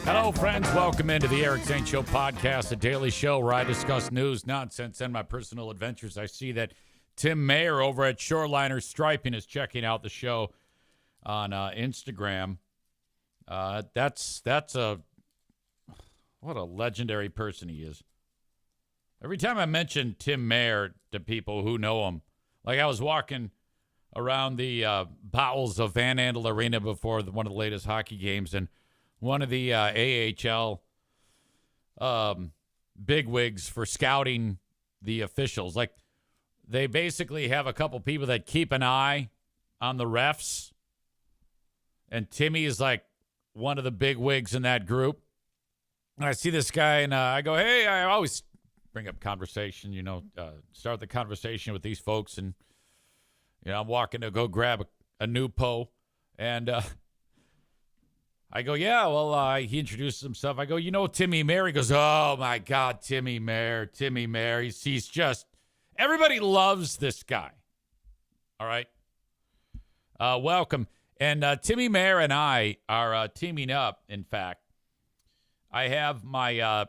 Hello, friends. Welcome into the Eric Zane Show podcast, a daily show where I discuss news, nonsense, and my personal adventures. I see that Tim Mayer over at Shoreliner Striping is checking out the show on Instagram. That's what a legendary person he is. Every time I mention Tim Mayer to people who know him, like I was walking around the bowels of Van Andel Arena before one of the latest hockey games, and one of the AHL bigwigs for scouting the officials. Like, they basically have a couple people that keep an eye on the refs, and Timmy is like one of the bigwigs in that group. And I see this guy, and I go, hey, I always bring up conversation, start the conversation with these folks, and I'm walking to go grab a new and I go, yeah, well, he introduces himself. I go, Timmy Mayer. He goes, oh, my God, Timmy Mayer. He's just, everybody loves this guy. All right. Welcome. And Timmy Mayer and I are teaming up, in fact. I have the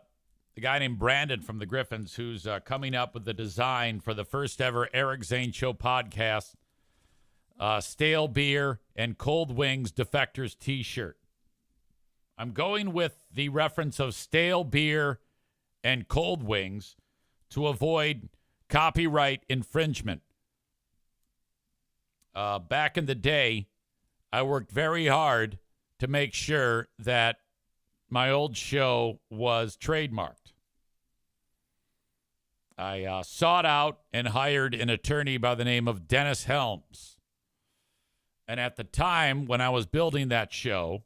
guy named Brandon from the Griffins who's coming up with the design for the first ever Eric Zane Show podcast, Stale Beer and Cold Wings Defectors T-shirt. I'm going with the reference of stale beer and cold wings to avoid copyright infringement. Back in the day, I worked very hard to make sure that my old show was trademarked. I sought out and hired an attorney by the name of Dennis Helms. And at the time when I was building that show,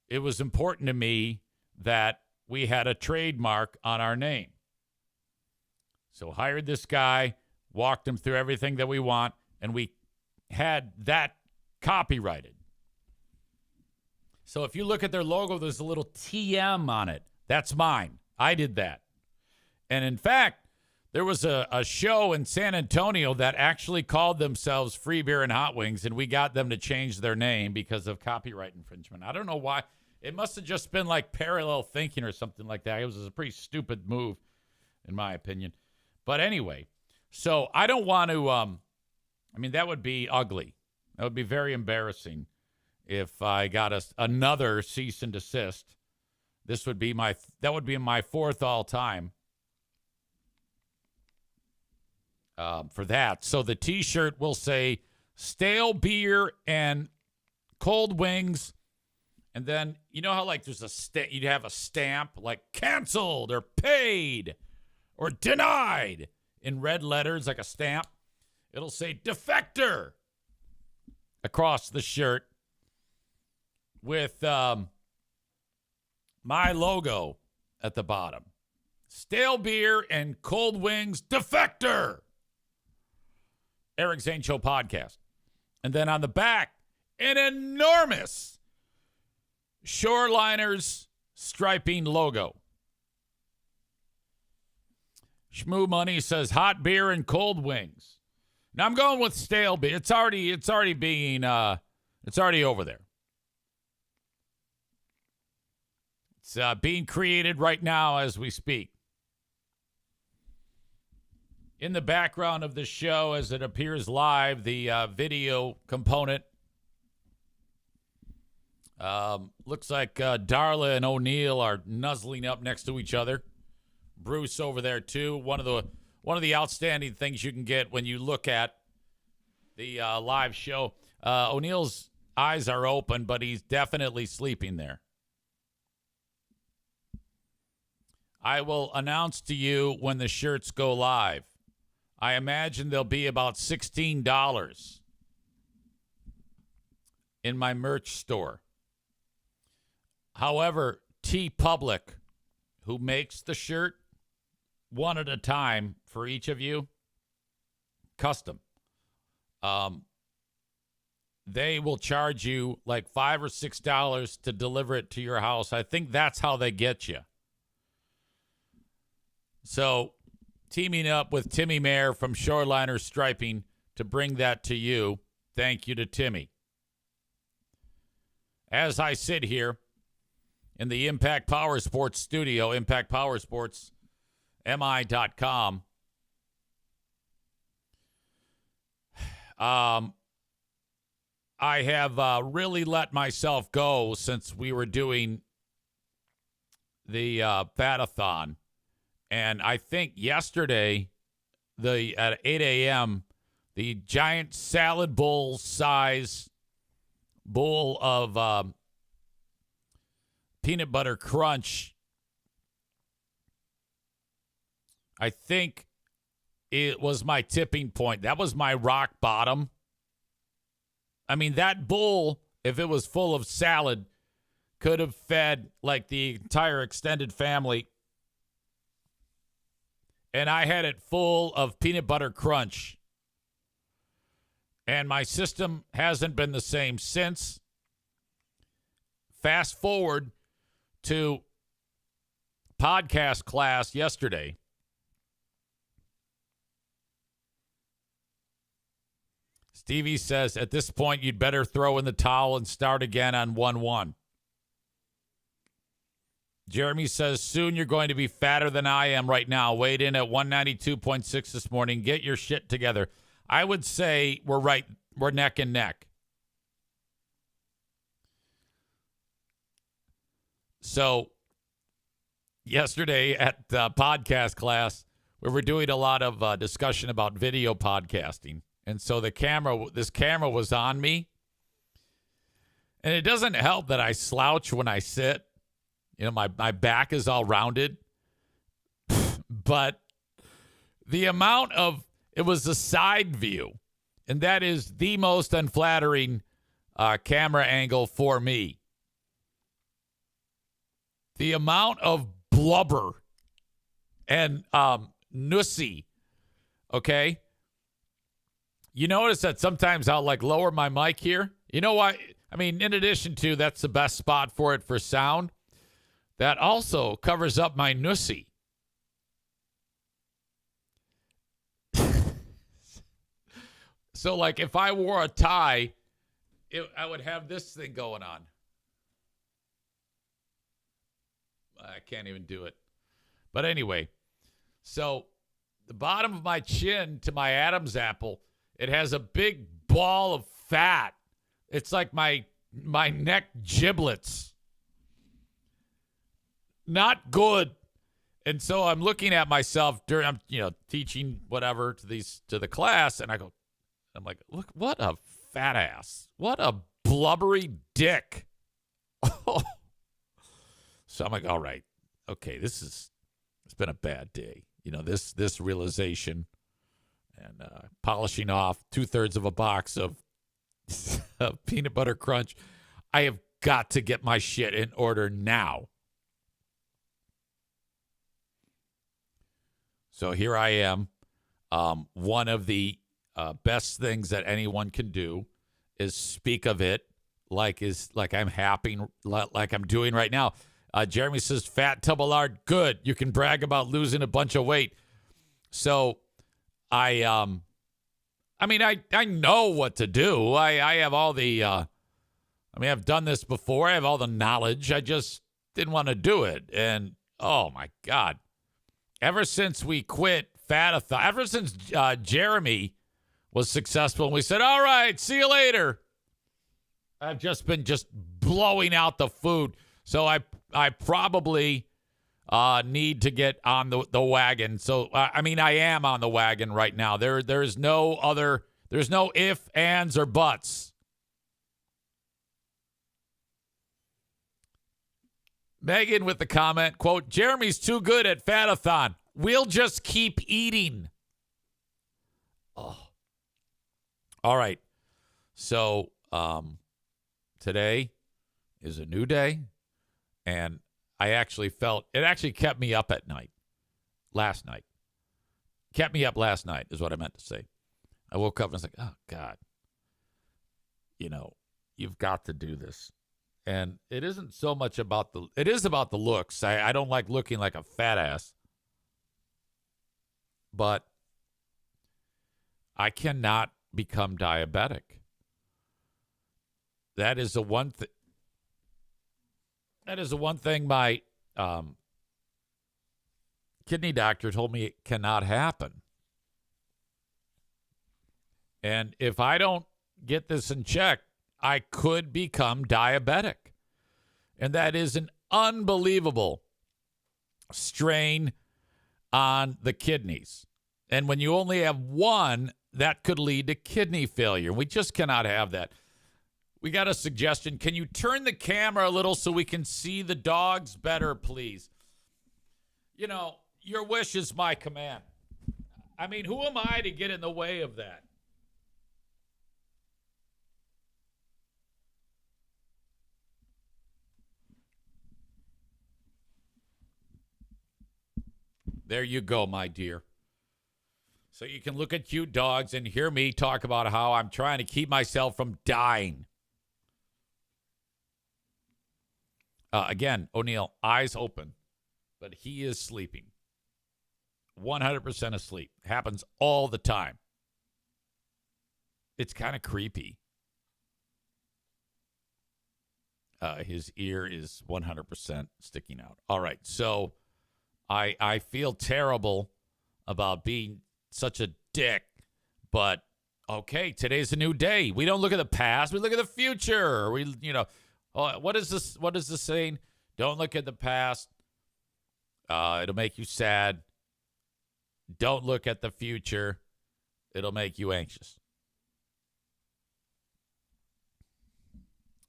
it was important to me that we had a trademark on our name. So hired this guy, walked him through everything that we want, and we had that copyrighted. So if you look at their logo, there's a little TM on it. That's mine. I did that. And in fact, there was a show in San Antonio that actually called themselves Free Beer and Hot Wings, and we got them to change their name because of copyright infringement. I don't know why. It must have just been like parallel thinking or something like that. It was a pretty stupid move, in my opinion. But anyway, so I don't want to, that would be ugly. That would be very embarrassing if I got another cease and desist. That would be my fourth all time for that. So the T-shirt will say stale beer and cold wings. And then, you know how, like, there's you'd have a stamp, like, canceled or paid or denied in red letters, like a stamp. It'll say defector across the shirt with my logo at the bottom. Stale beer and cold wings, defector. Eric Zane Show podcast. And then on the back, an enormous Shoreliners striping logo. Shmoo Money says hot beer and cold wings. Now I'm going with stale beer. It's already over there. It's being created right now as we speak. In the background of the show, as it appears live, the video component. Looks like Darla and O'Neill are nuzzling up next to each other. Bruce over there too. One of the outstanding things you can get when you look at the live show. O'Neill's eyes are open, but he's definitely sleeping there. I will announce to you when the shirts go live. I imagine they'll be about $16 in my merch store. However, TeePublic, who makes the shirt, one at a time for each of you, custom. They will charge you like $5 or $6 to deliver it to your house. I think that's how they get you. So, teaming up with Timmy Mayer from Shoreliner Striping to bring that to you. Thank you to Timmy. As I sit here in the Impact Power Sports studio, impactpowersportsmi.com. I have really let myself go since we were doing the Fatathon. And I think yesterday, at 8 a.m., the giant salad bowl size bowl of peanut butter crunch, I think it was my tipping point. That was my rock bottom. I mean, that bowl, if it was full of salad, could have fed like the entire extended family. And I had it full of peanut butter crunch. And my system hasn't been the same since. Fast forward to podcast class yesterday. Stevie says, at this point, you'd better throw in the towel and start again on 1-1. Jeremy says, soon you're going to be fatter than I am right now. Weighed in at 192.6 this morning. Get your shit together. I would say we're neck and neck. So yesterday at podcast class, we were doing a lot of discussion about video podcasting. And so this camera was on me. And it doesn't help that I slouch when I sit. You know, my back is all rounded. But the amount of, it was a side view. And that is the most unflattering camera angle for me. The amount of blubber and nussy, okay? You notice that sometimes I'll like lower my mic here. You know why? I mean, in addition to that's the best spot for it for sound, that also covers up my nussy. So like if I wore a tie, I would have this thing going on. I can't even do it. But anyway, so the bottom of my chin to my Adam's apple, it has a big ball of fat. It's like my neck giblets. Not good. And so I'm looking at myself I'm teaching whatever to the class, and I'm like, look, what a fat ass. What a blubbery dick. So I'm like, all right, okay, it's been a bad day. You know, this realization and polishing off 2/3 of a box of peanut butter crunch. I have got to get my shit in order now. So here I am. One of the best things that anyone can do is speak of it like I'm happy, like I'm doing right now. Jeremy says, fat Tubalard, good. You can brag about losing a bunch of weight. So I know what to do. I have all the, I've done this before. I have all the knowledge. I just didn't want to do it. And, oh, my God. Ever since we quit Fatathon, ever since Jeremy was successful and we said, all right, see you later, I've just been blowing out the food. So I probably need to get on the wagon. So, I am on the wagon right now. There's no if, ands, or buts. Megan with the comment, quote, Jeremy's too good at Fatathon. We'll just keep eating. Oh. All right. So, today is a new day. And I actually felt, it actually kept me up at night. Last night. Kept me up last night is what I meant to say. I woke up and was like, oh, God. You've got to do this. And it isn't so much about it is about the looks. I don't like looking like a fat ass. But I cannot become diabetic. That is the one thing. That is the one thing my kidney doctor told me it cannot happen. And if I don't get this in check, I could become diabetic. And that is an unbelievable strain on the kidneys. And when you only have one, that could lead to kidney failure. We just cannot have that. We got a suggestion. Can you turn the camera a little so we can see the dogs better, please? You know, your wish is my command. I mean, who am I to get in the way of that? There you go, my dear. So you can look at cute dogs and hear me talk about how I'm trying to keep myself from dying. Again, O'Neill, eyes open, but he is sleeping. 100% asleep. Happens all the time. It's kind of creepy. His ear is 100% sticking out. All right, so I feel terrible about being such a dick, but okay, today's a new day. We don't look at the past, we look at the future. What is this? What is this saying? Don't look at the past. It'll make you sad. Don't look at the future. It'll make you anxious.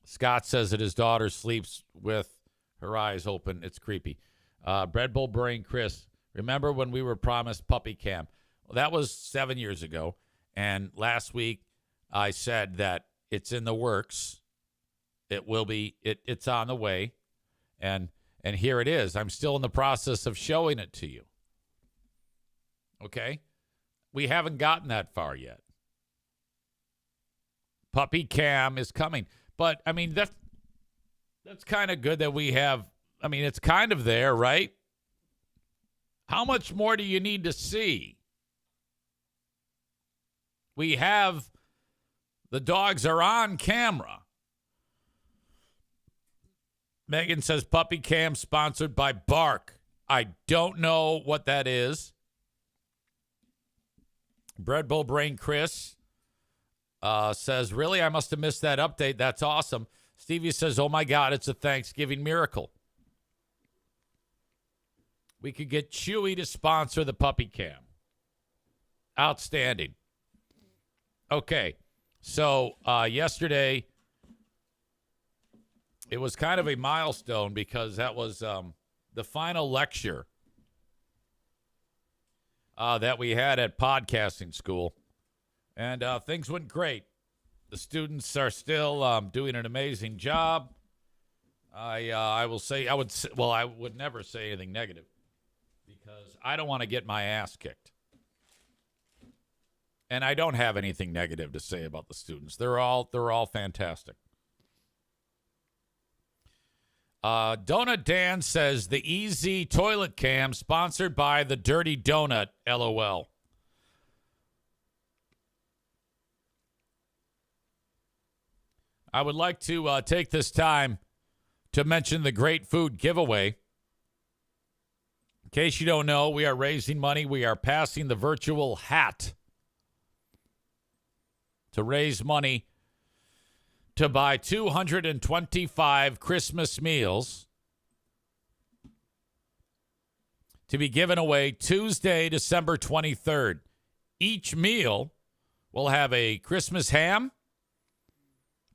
Scott says that his daughter sleeps with her eyes open. It's creepy. Bread Bowl Brain Chris, remember when we were promised puppy cam? Well, that was 7 years ago. And last week I said that it's in the works. It will be, it's on the way. And here it is. I'm still in the process of showing it to you. Okay? We haven't gotten that far yet. Puppy cam is coming. But, I mean, that's kind of good that we have. I mean, it's kind of there, right? How much more do you need to see? We have, the dogs are on camera. Megan says puppy cam sponsored by Bark. I don't know what that is. Bread Bowl Brain Chris says, really? I must have missed that update. That's awesome. Stevie says, oh my God, it's a Thanksgiving miracle. We could get Chewy to sponsor the puppy cam. Outstanding. Okay, so yesterday, it was kind of a milestone because that was the final lecture that we had at podcasting school. And things went great. The students are still doing an amazing job. I would never say anything negative because I don't want to get my ass kicked. And I don't have anything negative to say about the students. They're all fantastic. Donut Dan says the Easy Toilet Cam sponsored by the Dirty Donut, LOL. I would like to take this time to mention the Great Food Giveaway. In case you don't know, we are raising money. We are passing the virtual hat to raise money to buy 225 Christmas meals to be given away Tuesday, December 23rd. Each meal will have a Christmas ham,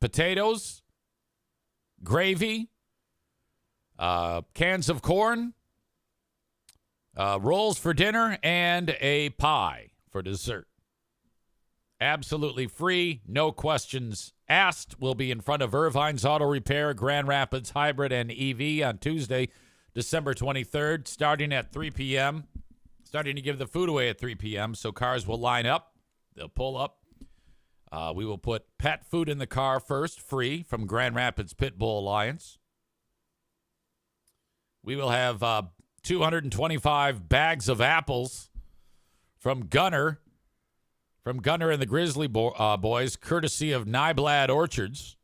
potatoes, gravy, cans of corn, rolls for dinner, and a pie for dessert. Absolutely free, no questions asked. We'll be in front of Irvine's Auto Repair, Grand Rapids Hybrid and EV on Tuesday, December 23rd, starting at 3 p.m. Starting to give the food away at 3 p.m., so cars will line up. They'll pull up. We will put pet food in the car first, free, from Grand Rapids Pit Bull Alliance. We will have 225 bags of apples from Gunner and the Grizzly Boys, courtesy of Nyblad Orchards.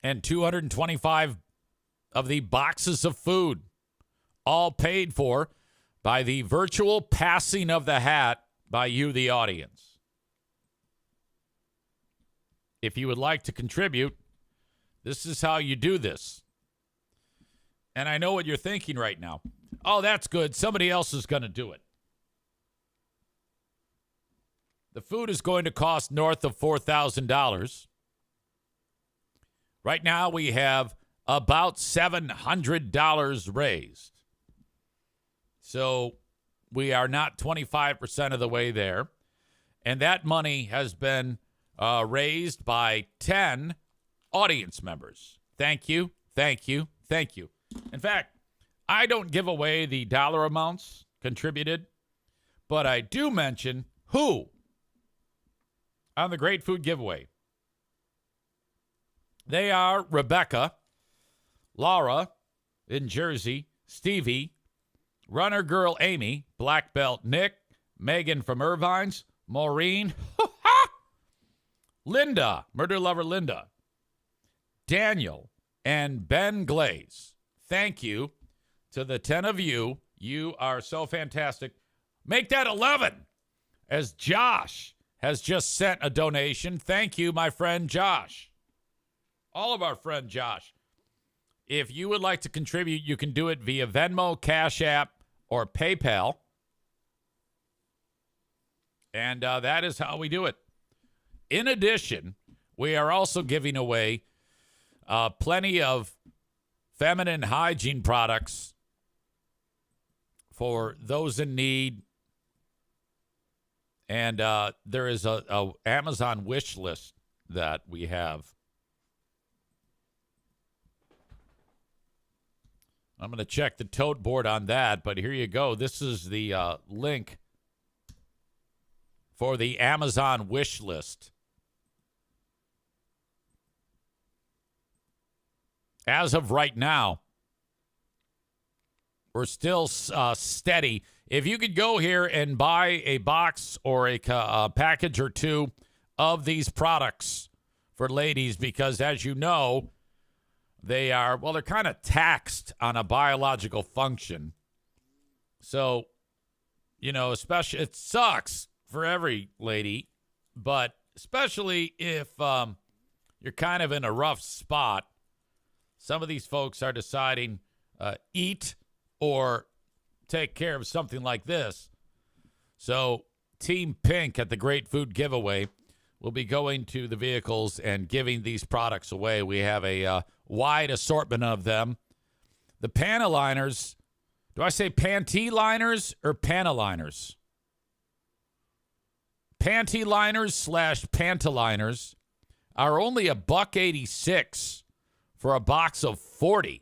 And 225 of the boxes of food, all paid for by the virtual passing of the hat by you, the audience. If you would like to contribute, this is how you do this. And I know what you're thinking right now. Oh, that's good. Somebody else is going to do it. The food is going to cost north of $4,000. Right now, we have about $700 raised. So we are not 25% of the way there. And that money has been raised by 10 audience members. Thank you, thank you, thank you. In fact, I don't give away the dollar amounts contributed, but I do mention who on the Great Food Giveaway. They are Rebecca, Laura in Jersey, Stevie, Runner Girl Amy, Black Belt Nick, Megan from Irvine's, Maureen, Linda, Murder Lover Linda, Daniel, and Ben Glaze. Thank you to the 10 of you. You are so fantastic. Make that 11, as Josh has just sent a donation. Thank you, my friend Josh. All of our friend Josh. If you would like to contribute, you can do it via Venmo, Cash App, or PayPal. And that is how we do it. In addition, we are also giving away plenty of feminine hygiene products for those in need. And there is a Amazon wish list that we have. I'm going to check the tote board on that, but here you go. This is the link for the Amazon wish list. As of right now, we're still steady. If you could go here and buy a box or a package or two of these products for ladies, because as you know, they're kind of taxed on a biological function. So, especially, it sucks for every lady, but especially if you're kind of in a rough spot. Some of these folks are deciding eat or take care of something like this. So Team Pink at the Great Food Giveaway will be going to the vehicles and giving these products away. We have a wide assortment of them. The Panaliners, do I say panty liners or Panaliners? Panty liners / pantaliners are only $1.86 for a box of 40.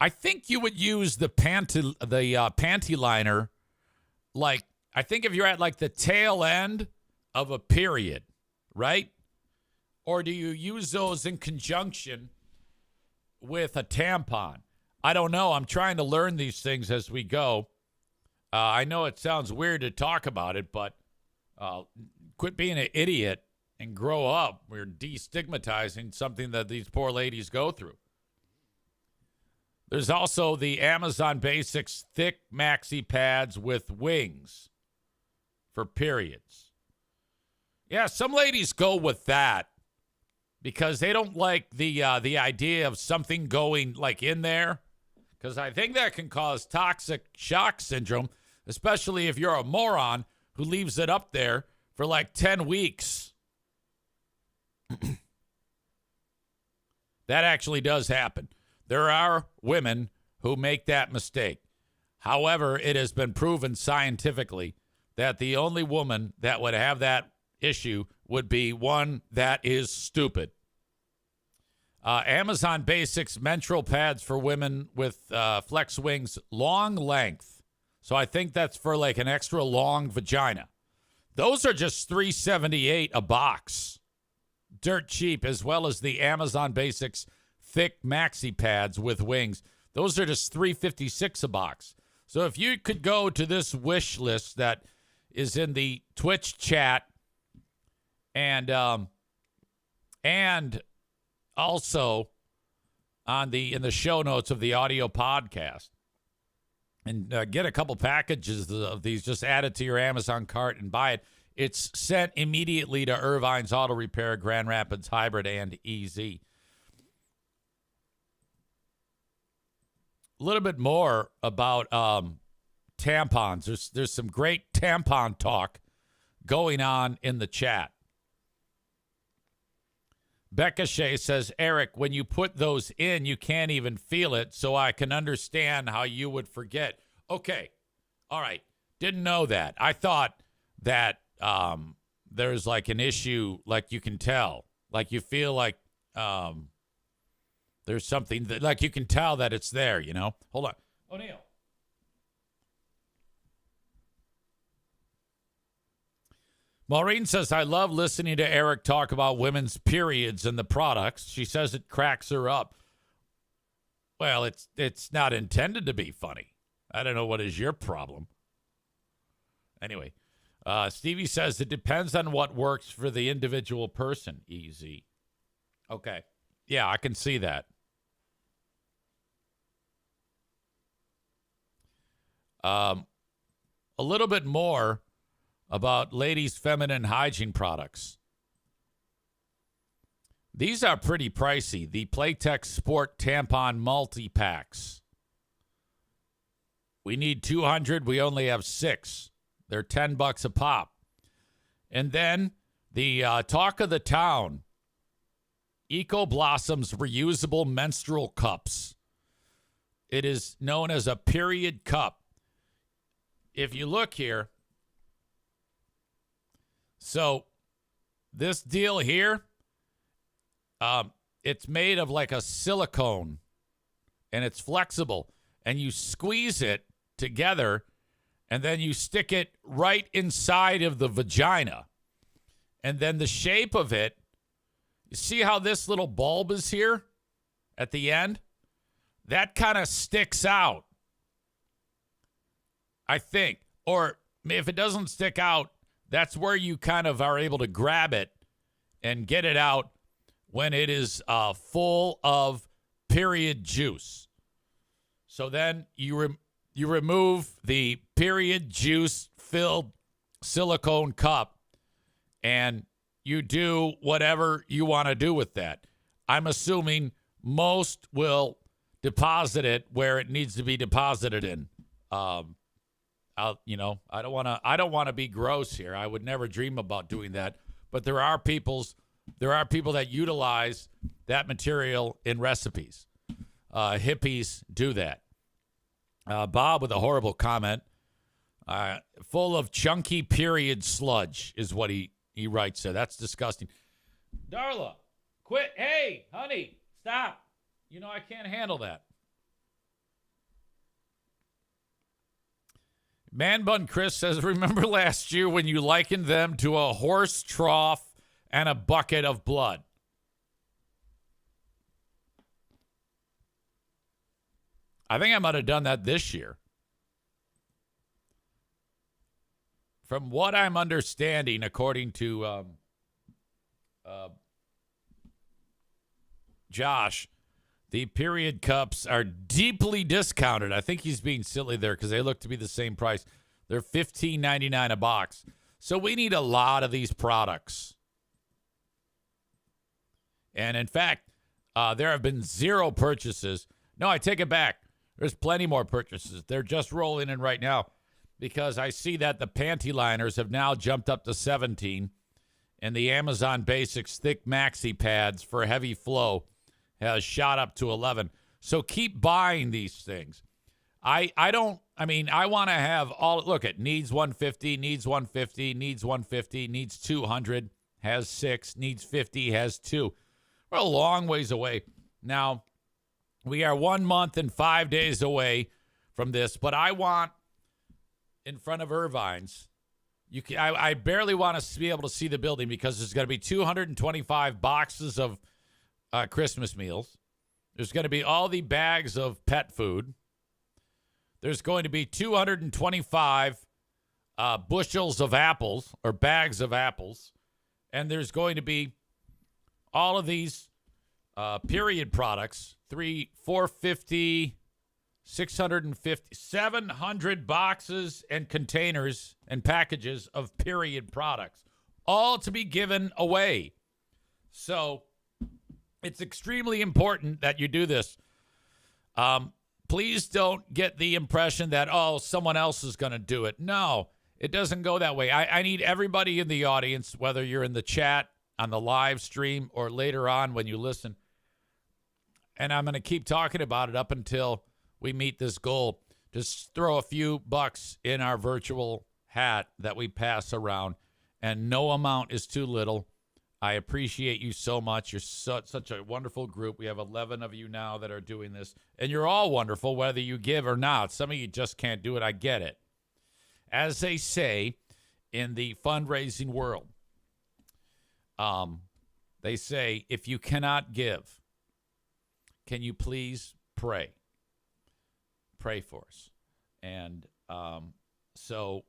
I think you would use the panty liner, like, I think if you're at like the tail end of a period, right? Or do you use those in conjunction with a tampon? I don't know. I'm trying to learn these things as we go. I know it sounds weird to talk about it, but quit being an idiot and grow up. We're destigmatizing something that these poor ladies go through. There's also the Amazon Basics thick maxi pads with wings for periods. Yeah, some ladies go with that because they don't like the idea of something going like in there, because I think that can cause toxic shock syndrome, especially if you're a moron who leaves it up there for like 10 weeks. That actually does happen. There are women who make that mistake. However, it has been proven scientifically that the only woman that would have that issue would be one that is stupid. Amazon Basics menstrual pads for women with Flex Wings long length. So I think that's for like an extra long vagina. Those are just $3.78 a box. Dirt cheap, as well as the Amazon Basics thick maxi pads with wings. Those are just $3.56 a box. So if you could go to this wish list that is in the Twitch chat and also in the show notes of the audio podcast. And get a couple packages of these. Just add it to your Amazon cart and buy it. It's sent immediately to Irvine's Auto Repair, Grand Rapids Hybrid, and EZ. A little bit more about tampons. There's some great tampon talk going on in the chat. Becca Shea says, Eric, when you put those in, you can't even feel it, so I can understand how you would forget. Okay. All right. Didn't know that. I thought that there's like an issue, like you can tell. Like you feel like there's something that, like you can tell that it's there, you know? Hold on. O'Neill. Maureen says, I love listening to Eric talk about women's periods and the products. She says it cracks her up. Well, it's not intended to be funny. I don't know what is your problem. Anyway, Stevie says it depends on what works for the individual person, EZ. Okay. Yeah, I can see that. A little bit more about ladies' feminine hygiene products. These are pretty pricey. The Playtex Sport Tampon Multi-Packs. We need 200. We only have 6. They're $10 a pop. And then the talk of the town, Eco Blossoms reusable menstrual cups. It is known as a period cup. If you look here, so this deal here, it's made of like a silicone, and it's flexible, and you squeeze it together, and then you stick it right inside of the vagina. And then the shape of it, you see how this little bulb is here at the end? That kind of sticks out, I think. Or if it doesn't stick out, that's where you kind of are able to grab it and get it out when it is full of period juice. So then you remove the period juice filled silicone cup and you do whatever you want to do with that. I'm assuming most will deposit it where it needs to be deposited in. I don't want to be gross here. I would never dream about doing that. But there are people that utilize that material in recipes. Hippies do that. Bob with a horrible comment. Full of chunky period sludge is what he writes there. That's disgusting. Darla, quit. Hey, honey, stop. You know I can't handle that. Man Bun Chris says, remember last year when you likened them to a horse trough and a bucket of blood? I think I might have done that this year. From what I'm understanding, according to Josh, the period cups are deeply discounted. I think he's being silly there because they look to be the same price. They're $15.99 a box. So we need a lot of these products. And in fact, there have been 0 purchases. No, I take it back. There's plenty more purchases. They're just rolling in right now because I see that the panty liners have now jumped up to 17 and the Amazon Basics thick maxi pads for heavy flow has shot up to 11. So keep buying these things. I want to have all, look, it needs 150, needs 150, needs 150, needs 200, has 6, needs 50, has 2. We're a long ways away. Now, we are 1 month and 5 days away from this, but I want in front of Irvine's, I barely want to be able to see the building because there's going to be 225 boxes of Christmas meals. There's going to be all the bags of pet food. There's going to be 225 bushels of apples or bags of apples. And there's going to be all of these period products, 450, 650, 700 boxes and containers and packages of period products, all to be given away. So it's extremely important that you do this. Please don't get the impression that, someone else is going to do it. No, it doesn't go that way. I need everybody in the audience, whether you're in the chat, on the live stream, or later on when you listen. And I'm going to keep talking about it up until we meet this goal. Just throw a few bucks in our virtual hat that we pass around, and no amount is too little. I appreciate you so much. You're such a wonderful group. We have 11 of you now that are doing this, and you're all wonderful, whether you give or not. Some of you just can't do it. I get it. As they say in the fundraising world, they say, if you cannot give, can you please pray? Pray for us. And so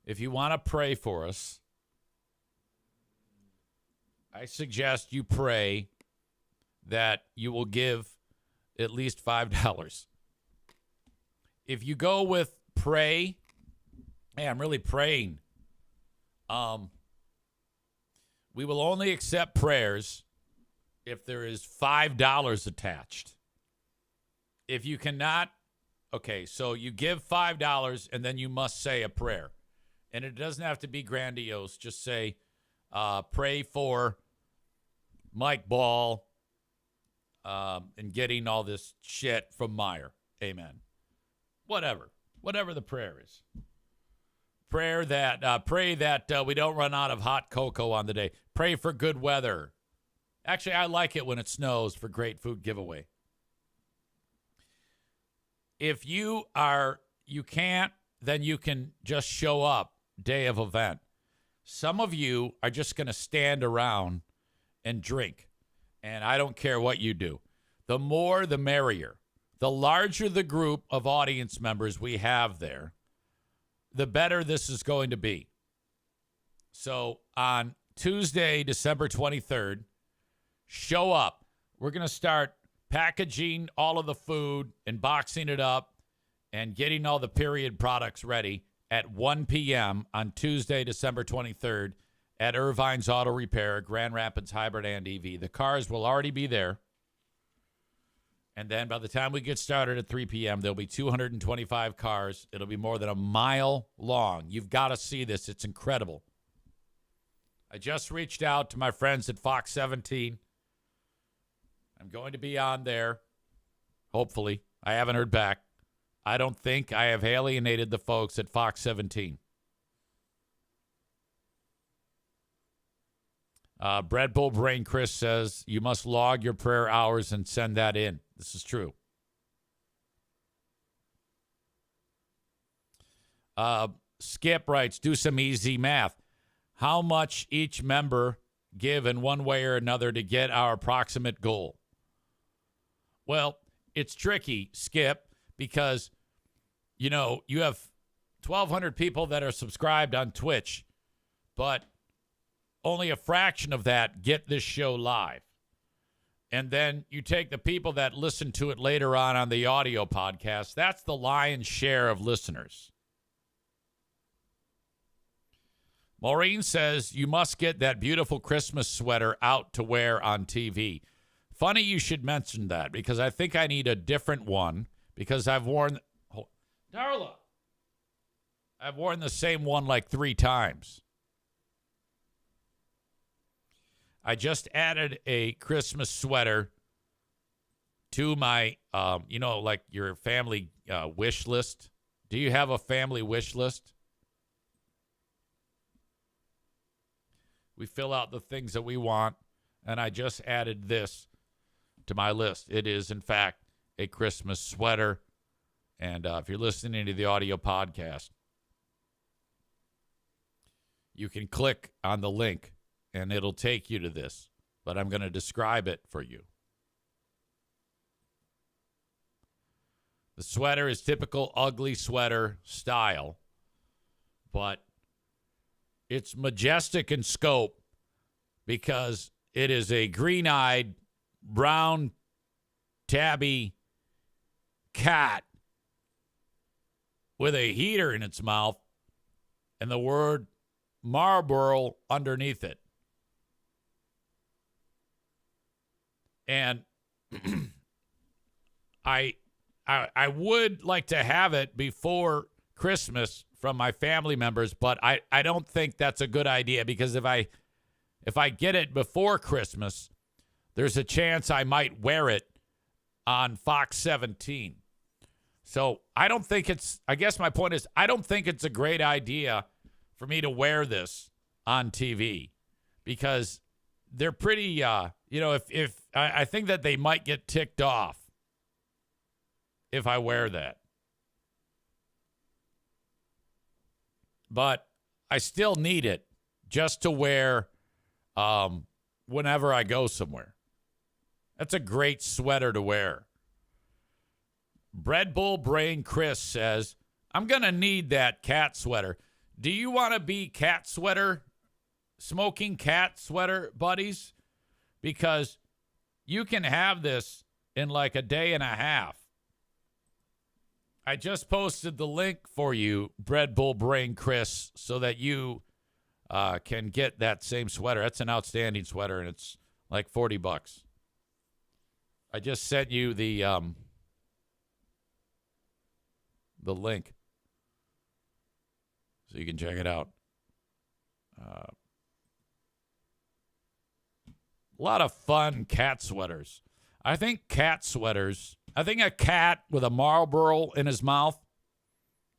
if you want to pray for us, I suggest you pray that you will give at least $5. If you go with pray, hey, I'm really praying. We will only accept prayers if there is $5 attached. If you cannot, okay, so you give $5 and then you must say a prayer. And it doesn't have to be grandiose. Just say, pray for Mike Ball and getting all this shit from Meyer. Amen. Whatever the prayer is. Pray that we don't run out of hot cocoa on the day. Pray for good weather. Actually, I like it when it snows for great food giveaway. If you can't, then you can just show up day of event. Some of you are just going to stand around and drink, and I don't care what you do. The more, the merrier. The larger the group of audience members we have there, the better this is going to be. So on Tuesday, December 23rd, show up. We're going to start packaging all of the food and boxing it up and getting all the period products ready at 1 p.m. on Tuesday, December 23rd at Irvine's Auto Repair, Grand Rapids Hybrid and EV. The cars will already be there. And then by the time we get started at 3 p.m., there'll be 225 cars. It'll be more than a mile long. You've got to see this. It's incredible. I just reached out to my friends at Fox 17. I'm going to be on there, hopefully. I haven't heard back. I don't think I have alienated the folks at Fox 17. Bread Bull Brain Chris says, you must log your prayer hours and send that in. This is true. Skip writes, do some easy math. How much each member give in one way or another to get our approximate goal? Well, it's tricky, Skip, because, you have 1,200 people that are subscribed on Twitch, but only a fraction of that get this show live. And then you take the people that listen to it later on the audio podcast. That's the lion's share of listeners. Maureen says, you must get that beautiful Christmas sweater out to wear on TV. Funny you should mention that, because I think I need a different one, because I've worn... Darla! I've worn the same one like 3 times. I just added a Christmas sweater to my, like your family wish list. Do you have a family wish list? We fill out the things that we want, and I just added this to my list. It is, in fact, a Christmas sweater. And if you're listening to the audio podcast, you can click on the link, and it'll take you to this. But I'm going to describe it for you. The sweater is typical ugly sweater style, but It's majestic in scope because it is a green-eyed, brown, tabby cat with a heater in its mouth and the word Marlboro underneath it. And I would like to have it before Christmas from my family members, but I don't think that's a good idea because if I get it before Christmas, there's a chance I might wear it on Fox 17. So I don't think I guess my point is, I don't think it's a great idea for me to wear this on TV because they're pretty, if I think that they might get ticked off if I wear that. But I still need it just to wear whenever I go somewhere. That's a great sweater to wear. Bread Bull Brain Chris says, I'm going to need that cat sweater. Do you want to be smoking cat sweater buddies? Because you can have this in like a day and a half. I just posted the link for you, Bread Bull Brain Chris, so that you can get that same sweater. That's an outstanding sweater, and it's like $40. I just sent you the link so you can check it out. A lot of fun cat sweaters. I think a cat with a Marlboro in his mouth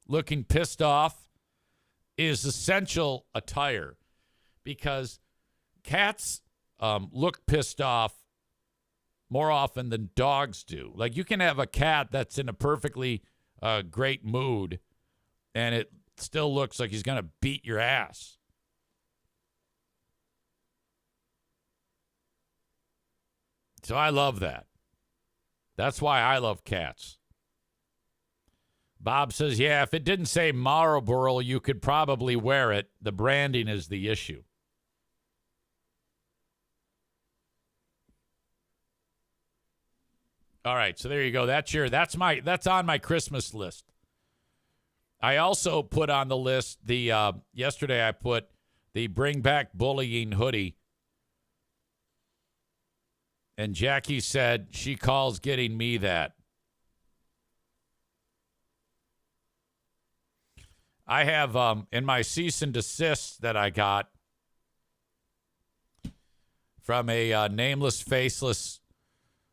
looking pissed off is essential attire because cats look pissed off more often than dogs do. Like you can have a cat that's in a perfectly great mood and it still looks like he's going to beat your ass. So I love that. That's why I love cats. Bob says, yeah, if it didn't say Marlboro, you could probably wear it. The branding is the issue. All right, so there you go. That's on my Christmas list. I also put on the list yesterday I put the Bring Back Bullying hoodie. And Jackie said she calls getting me that. I have in my cease and desist that I got from a nameless, faceless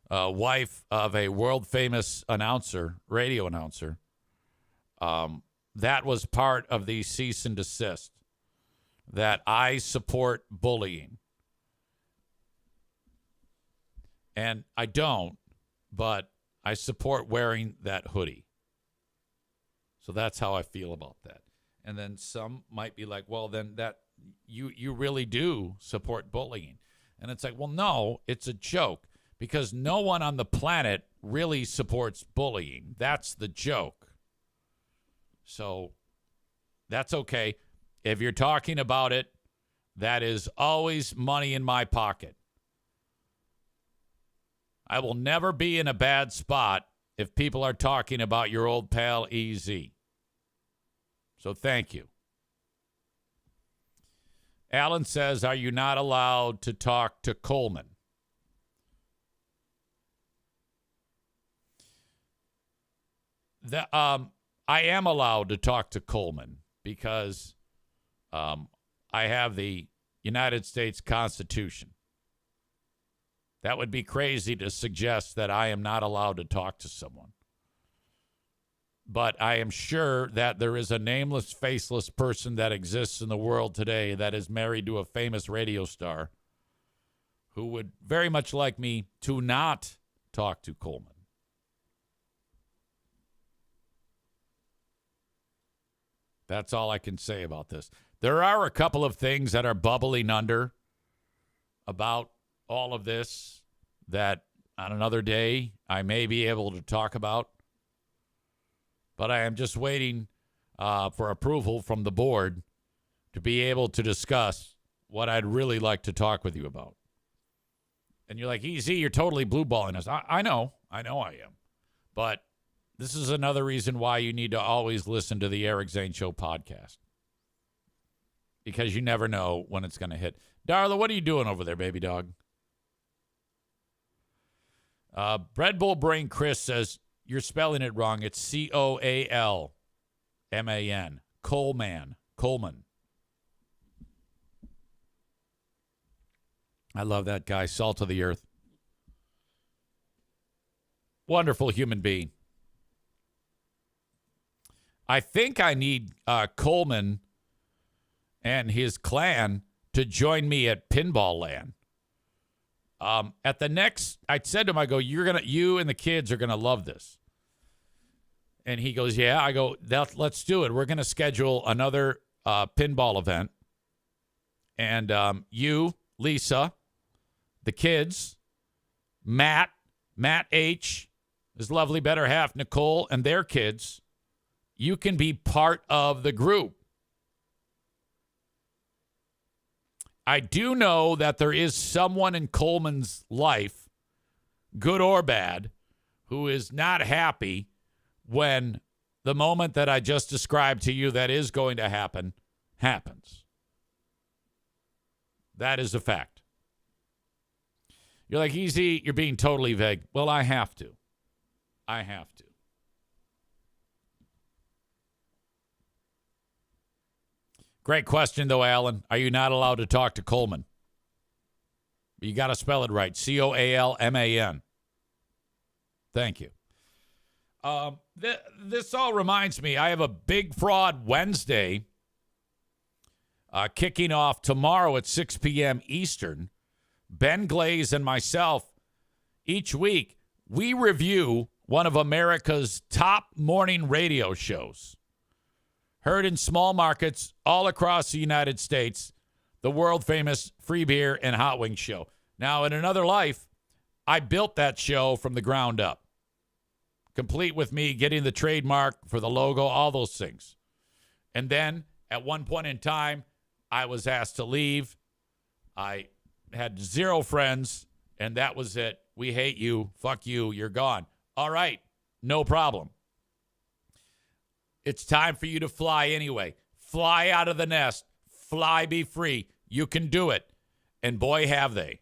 wife of a world-famous radio announcer. That was part of the cease and desist, that I support bullying. And I don't, but I support wearing that hoodie. So that's how I feel about that. And then some might be like, well, then that you really do support bullying. And it's like, well, no, it's a joke because no one on the planet really supports bullying. That's the joke. So that's okay. If you're talking about it, that is always money in my pocket. I will never be in a bad spot if people are talking about your old pal EZ. So thank you. Alan says, are you not allowed to talk to Coleman? I am allowed to talk to Coleman because I have the United States Constitution. That would be crazy to suggest that I am not allowed to talk to someone. But I am sure that there is a nameless, faceless person that exists in the world today that is married to a famous radio star who would very much like me to not talk to Coleman. That's all I can say about this. There are a couple of things that are bubbling under about all of this that on another day I may be able to talk about. But I am just waiting for approval from the board to be able to discuss what I'd really like to talk with you about. And you're like, easy, you're totally blue balling us. I know I am. But this is another reason why you need to always listen to the Eric Zane Show podcast. Because you never know when it's going to hit. Darla, what are you doing over there, baby dog? Bread Bull Brain Chris says, you're spelling it wrong. It's Coalman. Coleman. I love that guy. Salt of the earth. Wonderful human being. I think I need Coleman and his clan to join me at Pinball Land. At the next, I said to him, I go, you and the kids are gonna love this. And he goes, yeah. I go, let's do it. We're gonna schedule another pinball event, and you, Lisa, the kids, Matt H, his lovely better half, Nicole, and their kids. You can be part of the group. I do know that there is someone in Coleman's life, good or bad, who is not happy when the moment that I just described to you that is going to happen happens. That is a fact. You're like, easy, you're being totally vague. Well, I have to. Great question, though, Alan. Are you not allowed to talk to Coleman? You got to spell it right. Coalman. Thank you. This all reminds me, I have a Big Fraud Wednesday kicking off tomorrow at 6 p.m. Eastern. Ben Glaze and myself, each week, we review one of America's top morning radio shows. Heard in small markets all across the United States, the world-famous Free Beer and Hot Wings show. Now, in another life, I built that show from the ground up, complete with me getting the trademark for the logo, all those things. And then, at one point in time, I was asked to leave. I had 0 friends, and that was it. We hate you. Fuck you. You're gone. All right. No problem. It's time for you to fly anyway. Fly out of the nest. Fly, be free. You can do it. And boy, have they.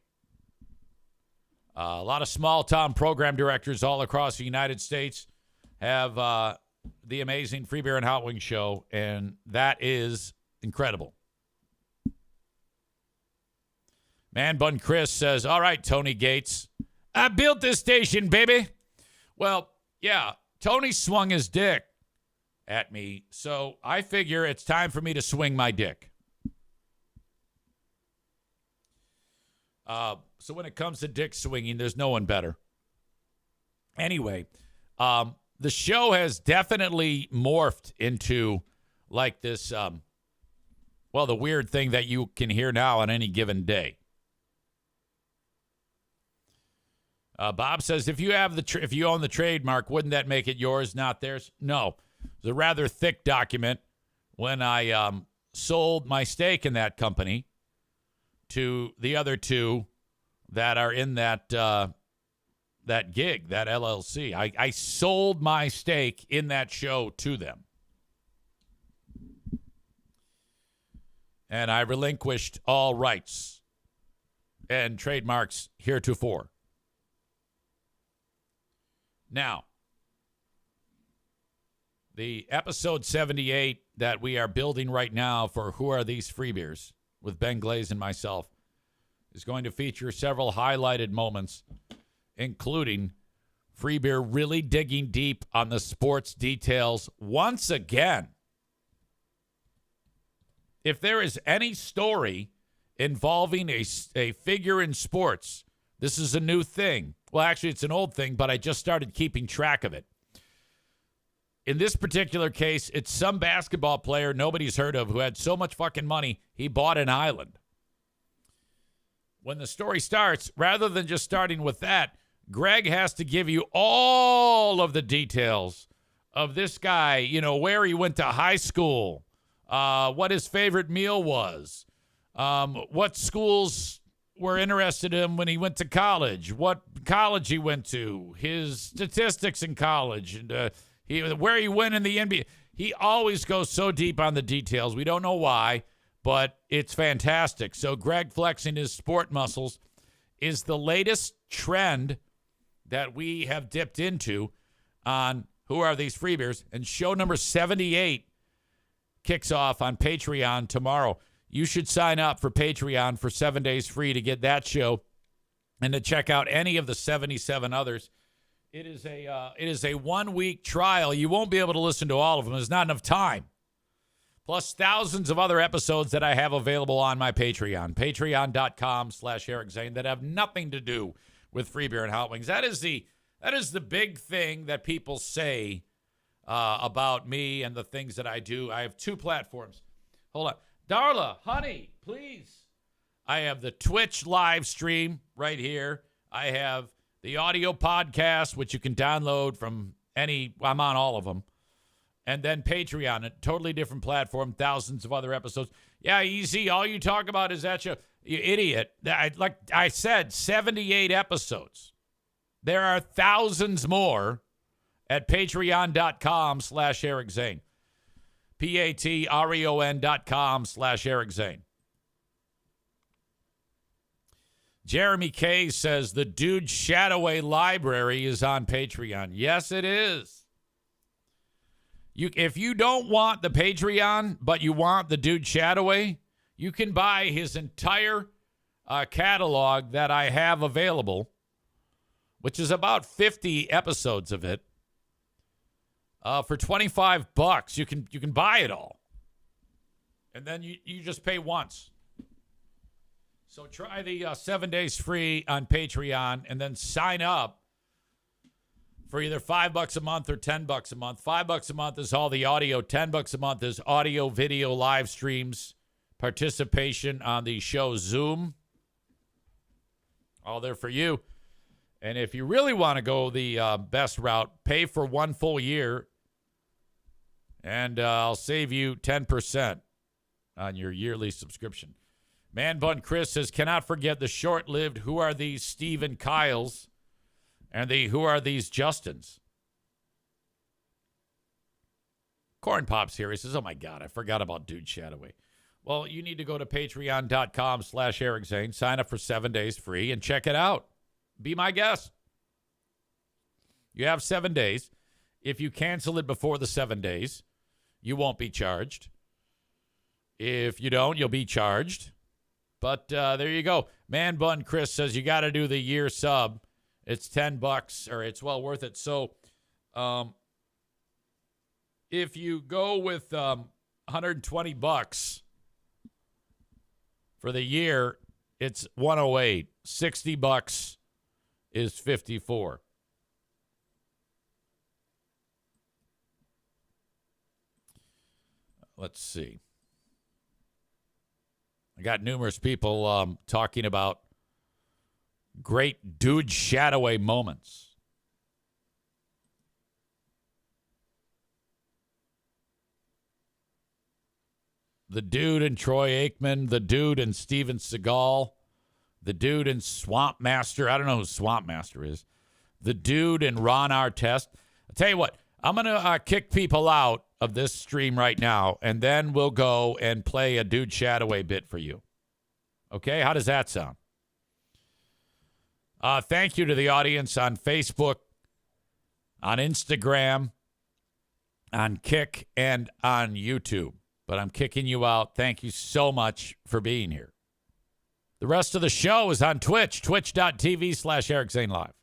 A lot of small-town program directors all across the United States have the amazing Free Beer and Hot Wings show, and that is incredible. Man Bun Chris says, all right, Tony Gates, I built this station, baby. Well, yeah, Tony swung his dick at me, so I figure it's time for me to swing my dick. So when it comes to dick swinging, there's no one better. Anyway, the show has definitely morphed into like this, the weird thing that you can hear now on any given day. Bob says, if you have if you own the trademark, wouldn't that make it yours, not theirs? No. It's a rather thick document. When I sold my stake in that company to the other two that are in that gig, that LLC, I sold my stake in that show to them. And I relinquished all rights and trademarks heretofore. Now, the episode 78 that we are building right now for Who Are These Free Beers with Ben Glaze and myself is going to feature several highlighted moments, including Free Beer really digging deep on the sports details once again. If there is any story involving a figure in sports, this is a new thing. Well, actually, it's an old thing, but I just started keeping track of it. In this particular case, it's some basketball player nobody's heard of who had so much fucking money, he bought an island. When the story starts, rather than just starting with that, Greg has to give you all of the details of this guy, where he went to high school, what his favorite meal was, what schools were interested in when he went to college, what college he went to, his statistics in college, and where he went in the NBA. He always goes so deep on the details. We don't know why, but it's fantastic. So Greg flexing his sport muscles is the latest trend that we have dipped into on Who Are These Free Beers? And show number 78 kicks off on Patreon tomorrow. You should sign up for Patreon for 7 days free to get that show and to check out any of the 77 others. It is a 1 week trial. You won't be able to listen to all of them. There's not enough time. Plus thousands of other episodes that I have available on my Patreon, patreon.com/Eric Zane, that have nothing to do with Free Beer and Hot Wings. That is the big thing that people say about me and the things that I do. I have 2 platforms. Hold on. Darla, honey, please. I have the Twitch live stream right here. I have the audio podcast, which you can download from I'm on all of them. And then Patreon, a totally different platform, thousands of other episodes. Yeah, easy. All you talk about is that show. You idiot. Like I said, 78 episodes. There are thousands more at patreon.com/Eric Zane. patreon.com/Eric Zane. Jeremy K says the Dude Shadowway library is on Patreon. Yes, it is. If you don't want the Patreon, but you want the Dude Shadowway, you can buy his entire catalog that I have available, which is about 50 episodes of it, for $25. You can buy it all, and then you just pay once. So try the 7 days free on Patreon, and then sign up for either $5 a month or $10 a month. $5 a month is all the audio. $10 a month is audio, video, live streams, participation on the show Zoom. All there for you. And if you really want to go the best route, pay for 1 full year, and I'll save you 10% on your yearly subscription. Man Bun Chris says, cannot forget the short-lived Who Are These Steve and Kyles and the Who Are These Justins. Corn Pops here. He says, oh, my God, I forgot about Dude Shadowway. Well, you need to go to patreon.com/Eric Zane, sign up for 7 days free, and check it out. Be my guest. You have 7 days. If you cancel it before the 7 days, you won't be charged. If you don't, you'll be charged. But there you go. Man Bun Chris says you got to do the year sub. It's $10 or it's well worth it. So if you go with $120 for the year, it's $108. $60 is $54. Let's see. I got numerous people talking about great Dude Shadowway moments. The dude and Troy Aikman, the dude and Steven Seagal, the dude and Swamp Master. I don't know who Swamp Master is. The dude and Ron Artest. I'll tell you what, I'm going to kick people out of this stream right now, and then we'll go and play a Dude Shadowway bit for you. Okay, how does that sound? Thank you to the audience on Facebook, on Instagram, on Kick, and on YouTube. But I'm kicking you out. Thank you so much for being here. The rest of the show is on Twitch, twitch.tv/Eric Zane Live.